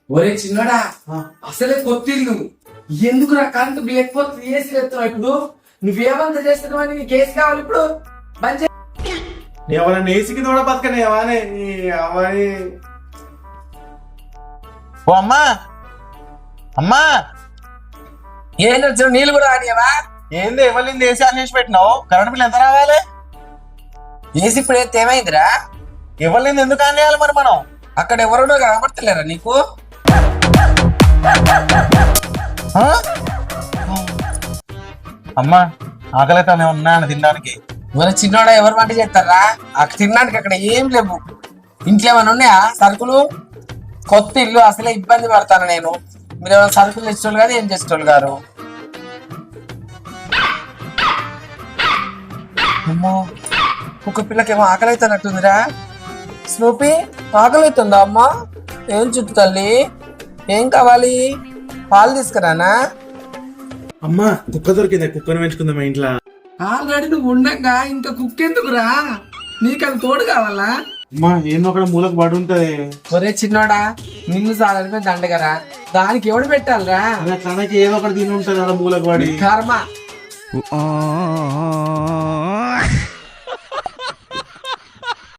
ఒరే చిన్నోడా, అసలే కొత్తిల్లు ఎందుకు నా కంటు లేకపోతే ఏసీ ఎత్తున్నావు ఇప్పుడు? నువ్వేమంత చేస్తున్నావు అని నీకు ఏసీ కావాలి ఇప్పుడు? మంచి ఎవరైనా ఏసీకి తోడ బతకనే అవనే అవని. ఓ అమ్మా అమ్మా, ఏం వచ్చిన నీళ్ళు కూడా ఆడియవా? ఏంది ఎవరిని ఏసీ ఆన్ చేసి పెట్టినావు? కరెంట్ బిల్ ఎంత రావాలి? ఏసీ ఇప్పుడు అయితే ఏమైందిరా? ఎవరిని ఎందుకు ఆన్ చేయాలి మరి మనం? అక్కడ ఎవరునో కనబడతలేరా నీకు? ఆ? అమ్మా ఆకలితో ఉన్నాను తినడానికి. ఒరే చిన్నోడా, ఎవరు వంట చేస్తారా? అక్కడ తినడానికి అక్కడ ఏం లేవు. ఇంట్లో ఏమైనా ఉన్నాయా సరుకులు? కొత్త ఇల్లు, అసలే ఇబ్బంది పడతాను నేను. మీరు ఏమైనా సరుకులు తెచ్చేవాళ్ళు కాదు, ఏం చేసేవాళ్ళు గారు. అమ్మో, ఒక పిల్లకేమో ఆకలి అవుతున్నట్టుందిరా. స్నూపీ, ఆకలి అవుతుందా అమ్మా? ఏం చుట్టూ తల్లి, ఏం కావాలి? పాలు తీసుకురానా? అమ్మా కుక్క దొరికింది, కుక్కను పెంచుకుందాం ఇంట్లో. ఆల్రెడీ నువ్వు ఉండగా ఇంకా కుక్ ఎందుకురా? నీకు అది తోడు కావాలా? అమ్మా ఏమో అక్కడ మూలకు పడి ఉంటది. ఒరే చిన్నోడా, నిన్ను సాలమే దండగరా, దానికి ఎవడు పెట్టాలరా? తనకి ఏదో ఒకటి తిని ఉంటది అలా మూలకు పడి. కర్మ.